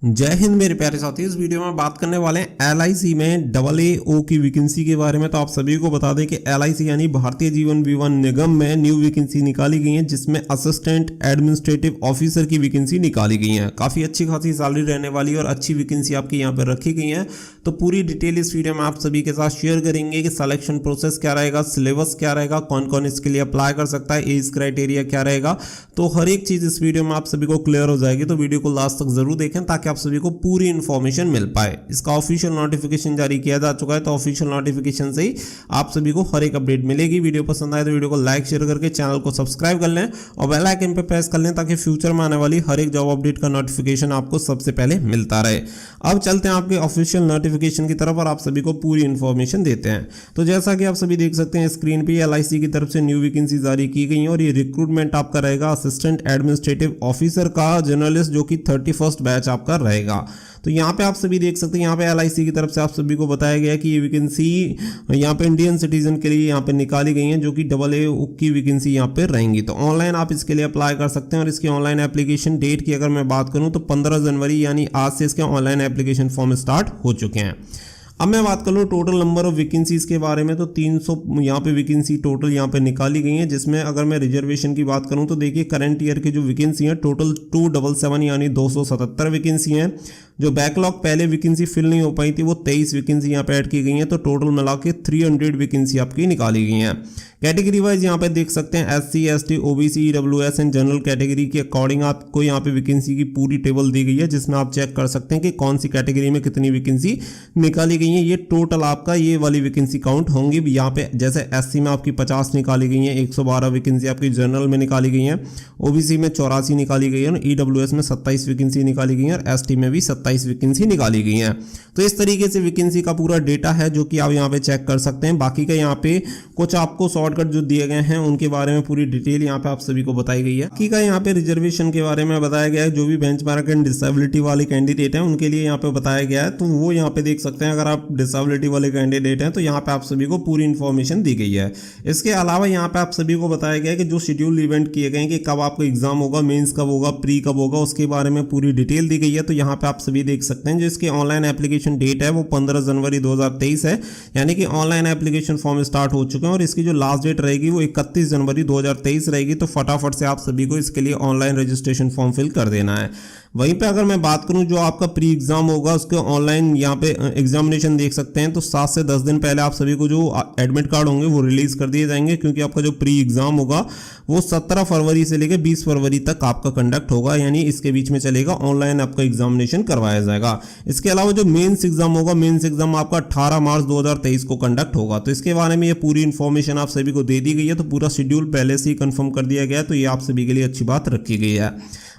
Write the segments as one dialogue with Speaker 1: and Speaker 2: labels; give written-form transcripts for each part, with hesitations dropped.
Speaker 1: जय हिंद मेरे प्यारे साथी। इस वीडियो में बात करने वाले हैं एलआईसी में AAO की वैकेंसी के बारे में। तो आप सभी को बता दें कि एलआईसी यानी भारतीय जीवन बीमा निगम में न्यू वैकेंसी निकाली गई है, जिसमें असिस्टेंट एडमिनिस्ट्रेटिव ऑफिसर की वैकेंसी निकाली गई है। काफ़ी अच्छी खासी सैलरी रहने वाली और अच्छी वैकेंसी आपकी यहाँ पर रखी गई है। तो पूरी डिटेल इस वीडियो में आप सभी के साथ शेयर करेंगे कि सिलेक्शन प्रोसेस क्या रहेगा, सिलेबस क्या रहेगा, कौन कौन इसके लिए अप्लाई कर सकता है, एज क्राइटेरिया क्या रहेगा। तो हर एक चीज़ इस वीडियो में आप सभी को क्लियर हो जाएगी। तो वीडियो को लास्ट तक जरूर देखें ताकि आप सभी को पूरी इंफॉर्मेशन मिल पाए। इसका ऑफिशियल नोटिफिकेशन जारी किया जा चुका है, तो ऑफिशियल नोटिफिकेशन से ही आप सभी को हर एक अपडेट मिलेगी। वीडियो पसंद आए तो वीडियो को लाइक शेयर करके चैनल को सब्सक्राइब कर लें और बेल आइकन पे प्रेस कर लें ताकि फ्यूचर में आने वाली हर एक जॉब अपडेट का नोटिफिकेशन आपको सबसे पहले मिलता रहे। अब चलते हैं आपके ऑफिशियल नोटिफिकेशन की तरफ और आप सभी को पूरी इंफॉर्मेशन देते हैं। तो जैसा कि आप सभी देख सकते हैं स्क्रीन पे एलआईसी की तरफ से न्यू वैकेंसी जारी की गई है और ये रिक्रूटमेंट आपका रहेगा असिस्टेंट एडमिनिस्ट्रेटिव ऑफिसर का जर्नलिस्ट, जो कि 31st बैच आपका रहेगा। तो यहाँ पे आप सभी देख सकते हैं, यहाँ पे एलआईसी की तरफ से आप सभी को बताया गया है कि ये वैकेंसी यहाँ पे इंडियन सिटीजन के लिए यहाँ पे निकाली गई है, जो कि AAO की वैकेंसी यहाँ पे रहेंगी। तो ऑनलाइन आप इसके लिए अप्लाई कर सकते हैं और इसकी ऑनलाइन एप्लीकेशन डेट की अगर मैं बात करूँ तो 15 जनवरी यानी आज से इसके ऑनलाइन एप्लीकेशन फॉर्म स्टार्ट हो चुके हैं। अब मैं बात कर लूँ टोटल नंबर ऑफ वैकेंसीज के बारे में, तो 300 यहाँ पे वैकेंसी टोटल यहाँ पे निकाली गई है, जिसमें अगर मैं रिजर्वेशन की बात करूँ तो देखिए करंट ईयर की जो वैकेंसी है टोटल 277 यानी 277 वैकेंसी हैं। जो बैकलॉग पहले वैकेंसी फिल नहीं हो पाई थी वो 23 वैकेंसी यहाँ पे ऐड की गई हैं। तो टोटल मिला के 300 वैकेंसी आपकी निकाली गई हैं। कैटेगरी वाइज यहाँ पे देख सकते हैं SC ST OBC EWS and general category के अकॉर्डिंग आपको यहाँ पे वैकेंसी की पूरी टेबल दी गई है, जिसमें आप चेक कर सकते हैं कि कौन सी कैटेगरी में कितनी वैकेंसी निकाली गई है। ये टोटल आपका ये वाली वैकेंसी काउंट होंगी। यहाँ पे जैसे SC में आपकी 50 निकाली गई है, 112 वैकेंसी आपकी जनरल में निकाली गई है, OBC में 84 निकाली गई है और EWS में 27 वैकेंसी निकाली गई है और ST में भी 27 वैकेंसी निकाली गई है। तो इस तरीके से वैकेंसी का पूरा डेटा है जो कि आप यहाँ पे चेक कर सकते हैं। बाकी का यहाँ पे कुछ आपको शॉर्टकट जो दिए गए हैं उनके बारे में पूरी डिटेल यहाँ पे आप सभी को बताई गई है। बाकी का यहाँ पे रिजर्वेशन के बारे में बताया गया है, जो भी बेंचमार्क एंड डिसेबिलिटी वाले कैंडिडेट हैं उनके लिए यहाँ पे बताया गया है। तो वो यहाँ पे देख सकते हैं, अगर आप डिसेबिलिटी वाले कैंडिडेट हैं तो यहाँ पे आप सभी को पूरी इन्फॉर्मेशन दी गई है। इसके अलावा यहाँ पे आप सभी को बताया गया है कि जो शेड्यूल इवेंट किए गए हैं कि कब आपका एग्जाम होगा, मेंस कब होगा, प्री कब होगा, उसके बारे में पूरी डिटेल दी गई है। तो यहाँ पे आप सभी देख सकते हैं जो इसके ऑनलाइन एप्लीकेशन डेट है वो 15 जनवरी 2023 है, यानी कि ऑनलाइन एप्लीकेशन फॉर्म स्टार्ट हो चुके हैं और इसकी जो लास्ट डेट रहेगी वो 31 जनवरी 2023 रहेगी। तो फटाफट से आप सभी को इसके लिए ऑनलाइन रजिस्ट्रेशन फॉर्म फिल कर देना है। वहीं पे अगर मैं बात करूं जो आपका प्री एग्जाम होगा उसके ऑनलाइन यहाँ पे एग्जामिनेशन देख सकते हैं, तो 7 से 10 दिन पहले आप सभी को जो एडमिट कार्ड होंगे वो रिलीज कर दिए जाएंगे, क्योंकि आपका जो प्री एग्जाम होगा वो 17 फरवरी से लेकर 20 फरवरी तक आपका कंडक्ट होगा, यानी इसके बीच में चलेगा, ऑनलाइन आपका एग्जामिनेशन करवाया जाएगा। इसके अलावा जो मेंस एग्जाम होगा, मेंस एग्जाम आपका 18 मार्च 2023 को कंडक्ट होगा। तो इसके बारे में ये पूरी इन्फॉर्मेशन आप सभी को दे दी गई है। तो पूरा शेड्यूल पहले से ही कंफर्म कर दिया गया है, तो ये आप सभी के लिए अच्छी बात रखी गई है।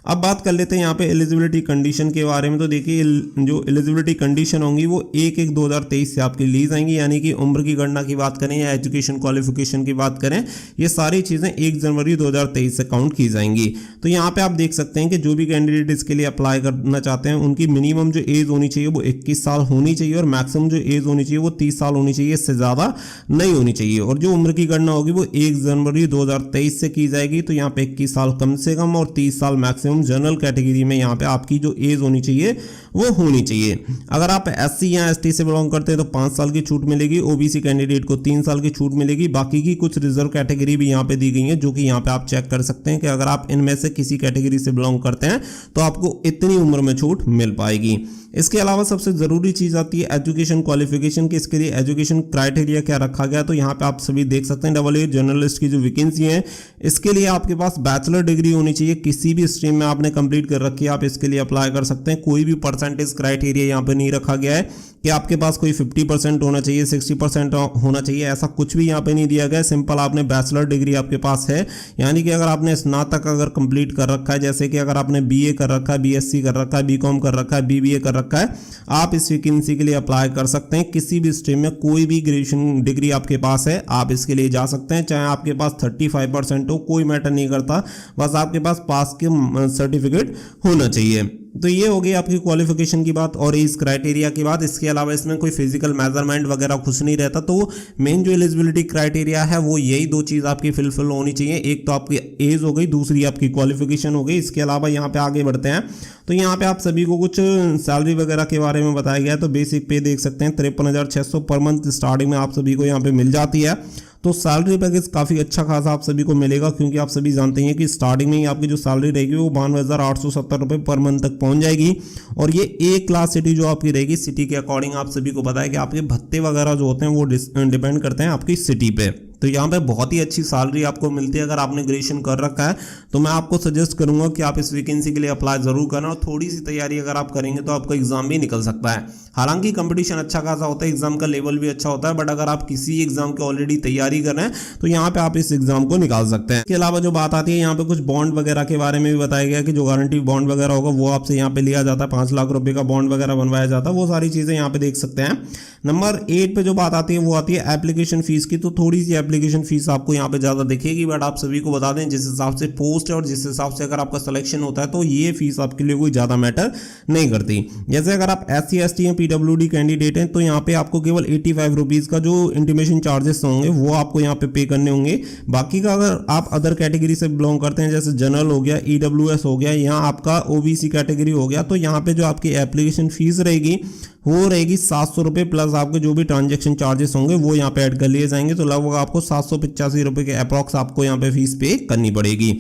Speaker 1: अब बात कर लेते हैं यहाँ पे एलिजिबिलिटी कंडीशन के बारे में। तो देखिए जो एलिजिबिलिटी कंडीशन होंगी वो 1/1/2023 से आपकी ली जाएंगी, यानी कि उम्र की गणना की बात करें या एजुकेशन क्वालिफिकेशन की बात करें, ये सारी चीज़ें 1 जनवरी 2023 से काउंट की जाएंगी। तो यहाँ पे आप देख सकते हैं कि जो भी कैंडिडेट इसके लिए अप्लाई करना चाहते हैं उनकी मिनिमम जो एज होनी चाहिए वो 21 साल होनी चाहिए और मैक्सिमम जो एज होनी चाहिए वो 30 साल होनी चाहिए, इससे ज़्यादा नहीं होनी चाहिए। और जो उम्र की गणना होगी वो 1 जनवरी 2023 से की जाएगी। तो यहाँ पे 21 साल कम से कम और 30 साल मैक्सिमम जनरल कैटेगरी में यहाँ पे आपकी जो एज होनी चाहिए वो होनी चाहिए। अगर आप SC या ST से बिलोंग करते हैं तो 5 साल की छूट मिलेगी, OBC कैंडिडेट को 3 साल की छूट मिलेगी। बाकी की कुछ रिजर्व कैटेगरी भी यहाँ पे दी गई है, जो कि यहाँ पे आप चेक कर सकते हैं कि अगर आप इनमें से किसी कैटेगरी से बिलोंग करते हैं तो आपको इतनी उम्र में छूट मिल पाएगी। इसके अलावा सबसे ज़रूरी चीज़ आती है एजुकेशन क्वालिफिकेशन की। इसके लिए एजुकेशन क्राइटेरिया क्या रखा गया, तो यहाँ पे आप सभी देख सकते हैं AA जर्नलिस्ट की जो वैकेंसी है इसके लिए आपके पास बैचलर डिग्री होनी चाहिए, किसी भी स्ट्रीम में आपने कंप्लीट कर रखी है आप इसके लिए अप्लाई कर सकते हैं। कोई भी परसेंटेज क्राइटेरिया यहाँ पे नहीं रखा गया है कि आपके पास कोई 50% होना चाहिए, 60% होना चाहिए, ऐसा कुछ भी यहाँ पे नहीं दिया गया है। सिंपल आपने बैचलर डिग्री आपके पास है, यानी कि अगर आपने स्नातक अगर कंप्लीट कर रखा है, जैसे कि अगर आपने BA कर रखा है, BSc कर रखा है, BCom कर रखा है, BBA कर रखा है, आप इस वैकेंसी के लिए अप्लाई कर सकते हैं। किसी भी स्ट्रीम में कोई भी ग्रेजुएशन डिग्री आपके पास है आप इसके लिए जा सकते हैं, चाहे आपके पास 35% हो, कोई मैटर नहीं करता, बस आपके पास पास के सर्टिफिकेट होना चाहिए। तो ये हो गई आपकी क्वालिफिकेशन की बात और एज क्राइटेरिया की बात। इसके अलावा इसमें कोई फिजिकल मेजरमेंट वगैरह कुछ नहीं रहता। तो मेन जो एलिजिबिलिटी क्राइटेरिया है वो यही दो चीज़ आपकी फिलफिल होनी चाहिए, एक तो आपकी एज हो गई, दूसरी आपकी क्वालिफिकेशन हो गई। इसके अलावा यहाँ पे आगे बढ़ते हैं तो यहाँ पे आप सभी को कुछ सैलरी वगैरह के बारे में बताया गया है। तो बेसिक पे देख सकते हैं 53,600 पर मंथ स्टार्टिंग में आप सभी को यहाँ पे मिल जाती है। तो सैलरी पैकेज काफ़ी अच्छा खासा आप सभी को मिलेगा, क्योंकि आप सभी जानते हैं कि स्टार्टिंग में ही आपकी जो सैलरी रहेगी वो 92,870 रुपये पर मंथ तक पहुंच जाएगी। और ये ए क्लास सिटी जो आपकी रहेगी, सिटी के अकॉर्डिंग आप सभी को पता है कि आपके भत्ते वगैरह जो होते हैं वो डिपेंड करते हैं आपकी सिटी पे। तो यहाँ पे बहुत ही अच्छी सैलरी आपको मिलती है। अगर आपने ग्रेजुएशन कर रखा है तो मैं आपको सजेस्ट करूंगा कि आप इस वैकेंसी के लिए अप्लाई जरूर करना, और थोड़ी सी तैयारी अगर आप करेंगे तो आपका एग्जाम भी निकल सकता है। हालांकि कंपटीशन अच्छा खासा होता है, एग्जाम का लेवल भी अच्छा होता है, बट अगर आप किसी एग्जाम की ऑलरेडी तैयारी कर रहे हैं तो यहाँ पे आप इस एग्जाम को निकाल सकते हैं। इसके अलावा जो बात आती है यहाँ पे कुछ बॉन्ड वगैरह के बारे में भी बताया गया कि जो गारंटी बॉन्ड वगैरह होगा वो आपसे यहाँ पे लिया जाता है, 5 लाख रुपए का बॉन्ड वगैरह बनवाया जाता है। वो सारी चीजें यहाँ पे देख सकते हैं। नंबर 8 पे जो बात आती है वो आती है एप्लीकेशन फीस की। तो थोड़ी सी एप्लीकेशन फीस आपको यहाँ पे ज्यादा दिखेगी, बट आप सभी को बता दें जिस हिसाब से पोस्ट है और जिस हिसाब से अगर आपका सिलेक्शन होता है तो ये फीस आपके लिए कोई ज्यादा मैटर नहीं करती। जैसे अगर आप SC ST या PWD कैंडिडेट हैं तो यहाँ पे आपको केवल 85 रुपीज का जो इंटीमेशन चार्जेस होंगे वो आपको यहाँ पे करने होंगे। बाकी का अगर आप अदर कैटेगरी से बिलोंग करते हैं, जैसे जनरल हो गया, EWS हो गया, यहाँ आपका OBC कैटेगरी हो गया, तो यहाँ पे जो आपकी एप्लीकेशन फीस रहेगी वो रहेगी 700 रुपये, प्लस आपके जो भी ट्रांजैक्शन चार्जेस होंगे वो यहाँ पे ऐड कर लिए जाएंगे। तो लगभग आपको 785 रुपये के अप्रॉक्स आपको यहाँ पे फीस पे करनी पड़ेगी।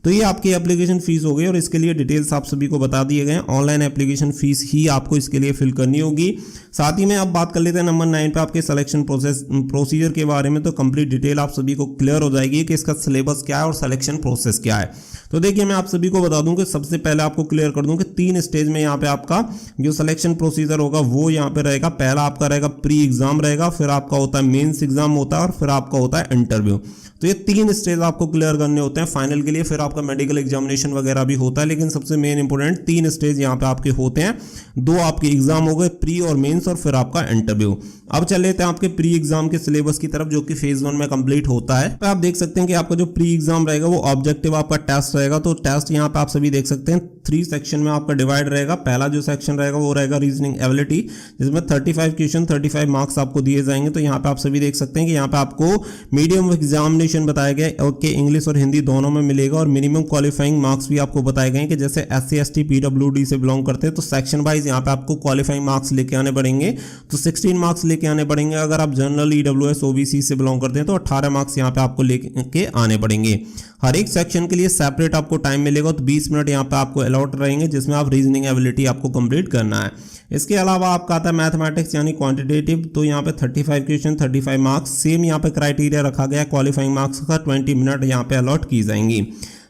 Speaker 1: तो ये आपकी एप्लीकेशन फीस हो गई और इसके लिए डिटेल्स आप सभी को बता दिए गए। ऑनलाइन एप्लीकेशन फीस ही आपको इसके लिए फिल करनी होगी। साथ ही में अब बात कर लेते हैं नंबर 9 पे आपके सिलेक्शन प्रोसीजर के बारे में। तो कंप्लीट डिटेल आप सभी को क्लियर हो जाएगी कि इसका सिलेबस क्या है और सिलेक्शन प्रोसेस क्या है। तो देखिए मैं आप सभी को बता दूं कि सबसे पहले आपको क्लियर कर दूं कि 3 स्टेज में यहाँ पे आपका जो सिलेक्शन प्रोसीजर होगा वो यहाँ पे रहेगा। पहला आपका रहेगा प्री एग्जाम रहेगा, फिर आपका होता है मेंस एग्जाम होता है और फिर आपका होता है इंटरव्यू। तो ये 3 स्टेज आपको क्लियर करने होते हैं फाइनल के लिए। फिर आपका मेडिकल एग्जामिनेशन वगैरह भी होता है, लेकिन सबसे मेन इंपॉर्टेंट 3 स्टेज यहाँ पे आपके होते हैं। 2 आपके एग्जाम हो गए, प्री और मेंस, और फिर आपका इंटरव्यू। अब चल लेते हैं आपके प्री एग्जाम के सिलेबस की तरफ, जो कि फेज 1 में कंप्लीट होता है। तो आप देख सकते हैं कि आपका जो प्री एग्जाम रहेगा वो ऑब्जेक्टिव आपका टेस्ट रहेगा। तो टेस्ट यहाँ पे आप सभी देख सकते हैं 3 सेक्शन में आपका डिवाइड रहेगा। पहला जो सेक्शन रहेगा वो रहेगा रीजनिंग एबिलिटी, जिसमें 35 क्वेश्चन 35 मार्क्स आपको दिए जाएंगे। तो यहाँ पे आप सभी देख सकते हैं कि यहाँ पे आपको मीडियम एग्जामिनेशन बताया गया ओके, इंग्लिश और हिंदी दोनों में मिलेगा, और मिनिमम क्वालिफाइंग मार्क्स भी आपको बताए गए कि जैसे SC ST PWD से बिलोंग करते हैं तो सेक्शन वाइज यहाँ पे आपको क्वालिफाइंग मार्क्स लेके आने पड़ेंगे। तो 16 मार्क्स लेके आने पड़ेंगे। अगर आप जनरल EWS OBC से बिलोंग करते हैं तो 18 मार्क्स यहाँ पे आपको लेके आने पड़ेंगे। हर एक सेक्शन के लिए सेपरेट आपको टाइम मिलेगा। तो 20 मिनट यहाँ पे आपको अलॉट रहेंगे, जिसमें आप रीजनिंग एबिलिटी आपको कंप्लीट करना है। इसके अलावा आपका आता है मैथमेटिक्स यानी क्वांटिटेटिव। तो यहाँ पे 35 क्वेश्चन 35 मार्क्स, सेम यहाँ पे क्राइटेरिया रखा गया है। क्वालिफाइंग मार्क्स का 20 मिनट यहाँ पे अलॉट की जाएंगी।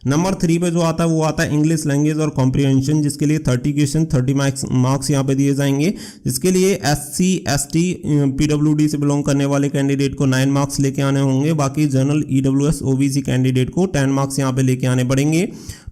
Speaker 1: नंबर 3 पे जो आता है वो आता है इंग्लिश लैंग्वेज और कॉम्प्रिहेंशन, जिसके लिए 30 क्वेश्चन 30 मार्क्स यहाँ पे दिए जाएंगे। जिसके लिए SC ST PWD से बिलोंग करने वाले कैंडिडेट को 9 मार्क्स लेके आने होंगे। बाकी जनरल EWS OBC कैंडिडेट को 10 मार्क्स यहाँ पे लेके आने पड़ेंगे।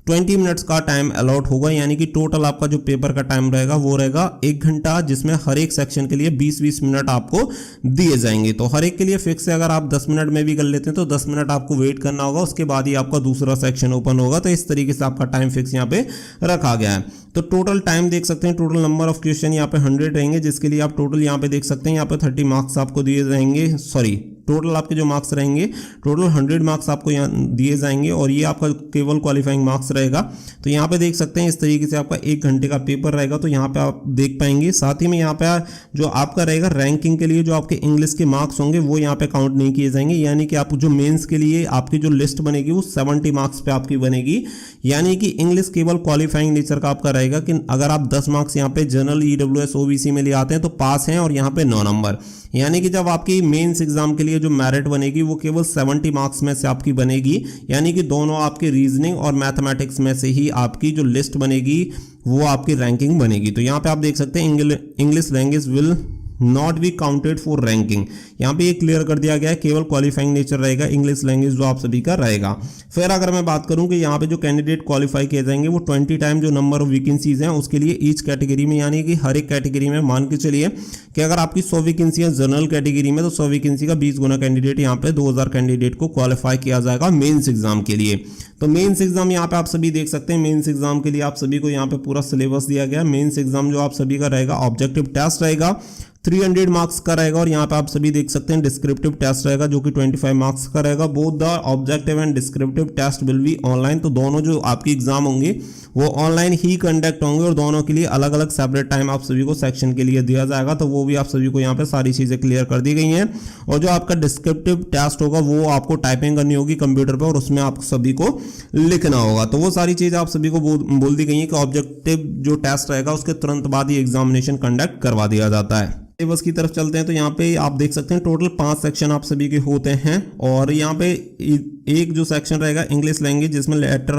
Speaker 1: 20 मिनट्स का टाइम अलॉट होगा, यानी कि टोटल आपका जो पेपर का टाइम रहेगा वो रहेगा 1 घंटा, जिसमें हर एक सेक्शन के लिए 20-20 मिनट आपको दिए जाएंगे। तो हर एक के लिए फिक्स है। अगर आप 10 मिनट में भी कर लेते हैं तो 10 मिनट आपको वेट करना होगा, उसके बाद ही आपका दूसरा सेक्शन ओपन होगा। तो इस तरीके से आपका टाइम फिक्स यहाँ पे रखा गया है। तो टोटल टाइम देख सकते हैं, टोटल नंबर ऑफ क्वेश्चन यहाँ पे 100 रहेंगे, जिसके लिए आप टोटल यहाँ पे देख सकते हैं यहाँ पे 30 मार्क्स आपको दिए जाएंगे। सॉरी, टोटल आपके जो मार्क्स रहेंगे टोटल 100 मार्क्स आपको यहाँ दिए जाएंगे, और ये आपका केवल क्वालिफाइंग मार्क्स रहेगा। तो यहाँ पे देख सकते हैं इस तरीके से आपका 1 घंटे का पेपर रहेगा। तो यहाँ पे आप देख पाएंगे। साथ ही में यहाँ पे जो आपका रहेगा रैंकिंग के लिए जो आपके इंग्लिश के मार्क्स होंगे वो यहाँ पे काउंट नहीं किए जाएंगे, यानी कि आप जो मेंस के लिए आपकी जो लिस्ट बनेगी वो 70 मार्क्स पे आपकी बनेगी। यानी कि इंग्लिश केवल क्वालिफाइंग नेचर का आपका रहेगा कि अगर आप 10 मार्क्स यहाँ पे जनरल EWS OBC में ले आते हैं तो पास हैं, और यहाँ पे 9 नंबर। यानी कि जब आपकी मेंस एग्जाम के लिए जो मेरिट बनेगी वो केवल 70 मार्क्स में से आपकी बनेगी, यानी कि दोनों आपकी रीजनिंग और मैथमेटिक्स में से ही आपकी जो लिस्ट बनेगी वो आपकी रैंकिंग बनेगी। तो यहाँ पे आप देख सकते हैं English language will not be counted for ranking. यहाँ पे ये क्लियर कर दिया गया है, केवल क्वालिफाइंग नेचर रहेगा, इंग्लिश लैंग्वेज जो आप सभी का रहेगा। फिर अगर मैं बात करूं कि यहाँ पे जो कैंडिडेट क्वालिफाई किए जाएंगे वो 20 टाइम जो नंबर ऑफ वैकेंसीज हैं उसके लिए ईच कैटेगरी में, यानी कि हर एक कैटेगरी में मान के चलिए कि अगर आपकी 100 वैकेंसी है जनरल कैटेगरी में तो 100 वैकेंसी का 20 गुना कैंडिडेट यहाँ पे 2000 कैंडिडेट को क्वालिफाई किया जाएगा मेंस एग्जाम के लिए। तो मेंस एग्जाम यहाँ पे आप सभी देख सकते हैं, मेंस एग्जाम के लिए आप सभी को यहाँ पे पूरा सिलेबस दिया गया है। मेंस एग्जाम जो आप सभी का रहेगा ऑब्जेक्टिव टेस्ट रहेगा 300 मार्क्स का रहेगा, और यहाँ पे आप सभी देख सकते हैं डिस्क्रिप्टिव टेस्ट रहेगा जो कि 25 मार्क्स का रहेगा। Both the objective and descriptive test will be online, तो दोनों जो आपके एग्जाम होंगे वो ऑनलाइन ही कंडक्ट होंगे और दोनों के लिए अलग अलग सेपरेट टाइम आप सभी को सेक्शन के लिए दिया जाएगा। तो वो भी आप सभी को यहाँ पे सारी चीजें क्लियर कर दी गई हैं। और जो आपका डिस्क्रिप्टिव टेस्ट होगा वो आपको टाइपिंग करनी होगी कंप्यूटर पर और उसमें आप सभी को लिखना होगा। तो वो सारी चीजें आप सभी को बोल दी गई है कि ऑब्जेक्टिव जो टेस्ट रहेगा उसके तुरंत बाद ही एग्जामिनेशन कंडक्ट करवा दिया जाता है। सिलेबस की तरफ चलते हैं तो यहाँ पे आप देख सकते हैं टोटल 5 सेक्शन आप सभी के होते हैं, और यहाँ पे एक जो सेक्शन रहेगा इंग्लिश लैंग्वेज जिसमें लेटर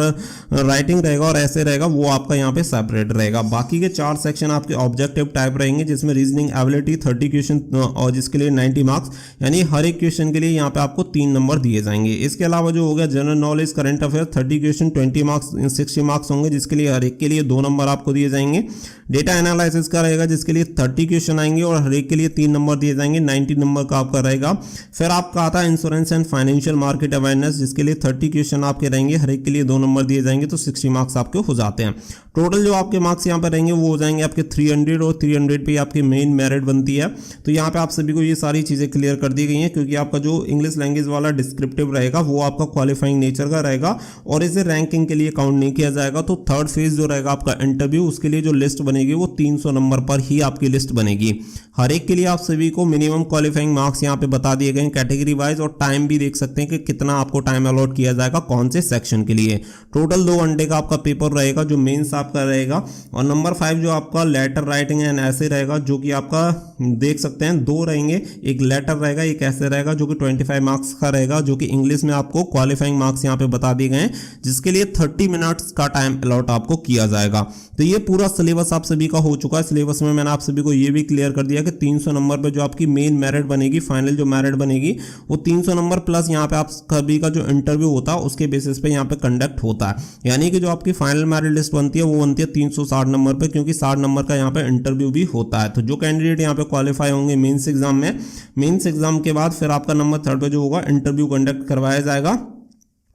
Speaker 1: राइटिंग रहेगा और ऐसे रहेगा, वो आपका यहाँ पे सेपरेट रहेगा। बाकी के 4 सेक्शन आपके ऑब्जेक्टिव टाइप रहेंगे जिसमें रीजनिंग एबिलिटी 30 क्वेश्चन और जिसके लिए 90 मार्क्स, यानी हर एक क्वेश्चन के लिए यहाँ पे आपको 3 नंबर दिए जाएंगे। इसके अलावा जो हो गया general knowledge current affair 30 question 20 marks 60 marks होंगे, जिसके लिए हर एक के लिए 2 नंबर आपको दिए जाएंगे। डेटा एनालिसिस का रहेगा जिसके लिए 30 क्वेश्चन आएंगे और हर एक के लिए 3 नंबर दिए जाएंगे, 90 नंबर का आपका रहेगा। फिर आपका आता है insurance and financial market awareness जिसके लिए 30 क्वेश्चन आपके रहेंगे, हर एक के लिए 2 नंबर दिए जाएंगे, तो 60 मार्क्स आपके हो जाते हैं। टोटल जो आपके मार्क्स यहाँ पर रहेंगे वो हो जाएंगे आपके 300 और 300 पे आपकी मेन मेरिट बनती है। तो यहाँ पे आप सभी को ये सारी चीज़ें क्लियर कर दी गई हैं, क्योंकि आपका जो इंग्लिश लैंग्वेज वाला डिस्क्रिप्टिव रहेगा वो आपका क्वालिफाइंग नेचर का रहेगा और इसे रैंकिंग के लिए काउंट नहीं किया जाएगा। तो थर्ड फेज जो रहेगा आपका इंटरव्यू, उसके लिए जो लिस्ट बनेगी वो 300 नंबर पर ही आपकी लिस्ट बनेगी। हर एक के लिए आप सभी को मिनिमम क्वालिफाइंग मार्क्स यहाँ पे बता दिए गए कैटेगरी वाइज, और टाइम भी देख सकते हैं कि कितना आपको टाइम अलॉट किया जाएगा कौन से सेक्शन के लिए। टोटल 2 घंटे का आपका पेपर रहेगा जो मेंस आपका रहेगा। और नंबर 5 जो आपका लेटर राइटिंग एंड ऐसे रहेगा जो कि आपका देख सकते हैं 2 रहेंगे, एक लेटर रहेगा एक ऐसे रहेगा जो कि 25 मार्क्स का रहेगा, जो कि इंग्लिश में आपको क्वालिफाइंग मार्क्स यहाँ पे बता दिए गए हैं, जिसके लिए 30 मिनट्स का टाइम अलॉट आपको किया जाएगा। तो ये पूरा सिलेबस आप सभी का हो चुका है। सिलेबस में मैंने आप सभी को ये भी क्लियर कर दिया कि 300 नंबर पे जो आपकी मेन मेरिट बनेगी, फाइनल जो मेरिट बनेगी वो 300 नंबर प्लस यहाँ पे आप सभी का जो इंटरव्यू होता है उसके बेसिस पे यहाँ पे कंडक्ट होता है। यानी कि जो आपकी फाइनल मेरिट लिस्ट बनती है वो बनती है 360 नंबर पे, क्योंकि 60 नंबर का यहाँ पे इंटरव्यू भी होता है। तो जो कैंडिडेट यहाँ पे क्वालिफाई होंगे मेंस एग्जाम में, मेंस एग्जाम के बाद फिर आपका नंबर 3 पे जो होगा इंटरव्यू कंडक्ट करवाया जाएगा,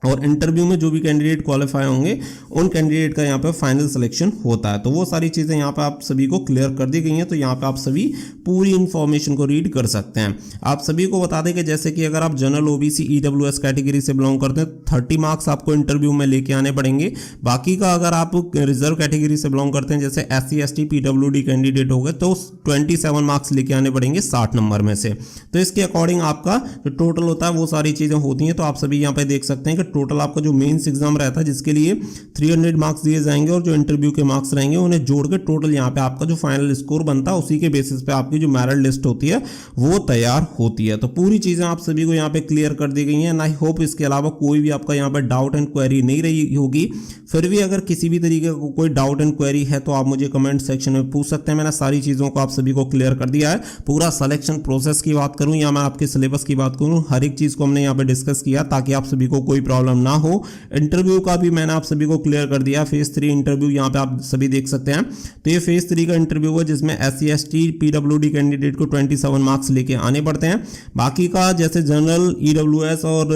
Speaker 1: और इंटरव्यू में जो भी कैंडिडेट क्वालिफाई होंगे उन कैंडिडेट का यहाँ पे फाइनल सिलेक्शन होता है। तो वो सारी चीज़ें यहाँ पे आप सभी को क्लियर कर दी गई हैं। तो यहाँ पे आप सभी पूरी इन्फॉर्मेशन को रीड कर सकते हैं। आप सभी को बता दें कि जैसे कि अगर आप जनरल ओबीसी ईडब्ल्यूएस कैटेगरी से बिलोंग करते हैं 30 मार्क्स आपको इंटरव्यू में लेके आने पड़ेंगे। बाकी का अगर आप रिजर्व कैटेगरी से बिलोंग करते हैं जैसे SC ST PWD कैंडिडेट हो गए तो 27 मार्क्स लेके आने पड़ेंगे 60 नंबर में से। तो इसके अकॉर्डिंग आपका जो टोटल होता है वो सारी चीज़ें होती हैं। तो आप सभी यहाँ पे देख सकते हैं कि टोटल आपका जो मेंस एग्जाम रहता है जिसके लिए 300 मार्क्स दिए जाएंगे और जो इंटरव्यू के मार्क्स रहेंगे उन्हें जोड़ के टोटल यहाँ पे आपका जो फाइनल स्कोर बनता है उसी के बेसिस पे आपकी जो मेरिट लिस्ट होती है वो तैयार होती है। तो पूरी चीज़ें आप सभी को यहाँ पे क्लियर कर दी गई हैं। आई होप इसके अलावा कोई भी आपका यहाँ पे डाउट एंड क्वेरी नहीं रही होगी। फिर भी अगर किसी भी तरीके का कोई डाउट एंड क्वेरी है तो आप मुझे कमेंट सेक्शन में पूछ सकते हैं। मैंने सारी चीज़ों को आप सभी को क्लियर कर दिया है। पूरा सिलेक्शन प्रोसेस की बात करूँ या मैं आपके सिलेबस की बात करूँ, हर एक चीज़ को हमने यहाँ पे डिस्कस किया ताकि आप सभी को कोई प्रॉब्लम ना हो। इंटरव्यू का भी मैंने आप सभी को क्लियर कर दिया। फेज 3 इंटरव्यू यहाँ पे आप सभी देख सकते हैं। तो ये फेज 3 का इंटरव्यू है जिसमें SC ST PWD कैंडिडेट को 27 मार्क्स लेके आने पड़ते हैं। बाकी का जैसे जनरल EWS और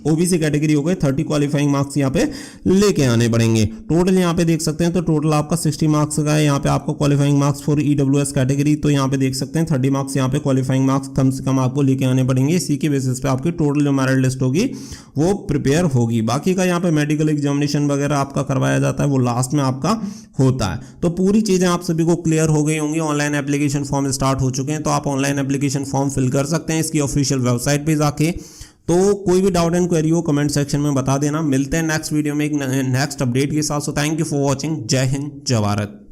Speaker 1: OBC कैटेगरी हो गए 30 क्वालिफाइंग मार्क्स यहाँ पे लेके आने पड़ेंगे। टोटल यहाँ पे देख सकते हैं तो टोटल आपका 60 मार्क्स का है यहाँ पे आपको qualifying marks for EWS category. तो यहाँ पे देख सकते हैं 30 मार्क्स यहाँ पे क्वालिफाइंग मार्क्स कम से कम आपको लेके आने पड़ेंगे। इसी के बेसिस पे आपकी टोटल जो मेरिट लिस्ट होगी वो प्रिपेयर होगी। बाकी का यहाँ पे मेडिकल एग्जामिनेशन वगैरह आपका करवाया जाता है वो लास्ट में आपका होता है। तो पूरी चीज़ें आप सभी को क्लियर हो गई होंगी। ऑनलाइन एप्लीकेशन फॉर्म स्टार्ट हो चुके हैं तो आप ऑनलाइन एप्लीकेशन फॉर्म फिल कर सकते हैं इसकी ऑफिशियल वेबसाइट पे जाके। तो कोई भी डाउट एंड क्वेरी हो कमेंट सेक्शन में बता देना। मिलते हैं नेक्स्ट वीडियो में एक नेक्स्ट अपडेट के साथ। So thank you for watching. जय हिंद जय भारत।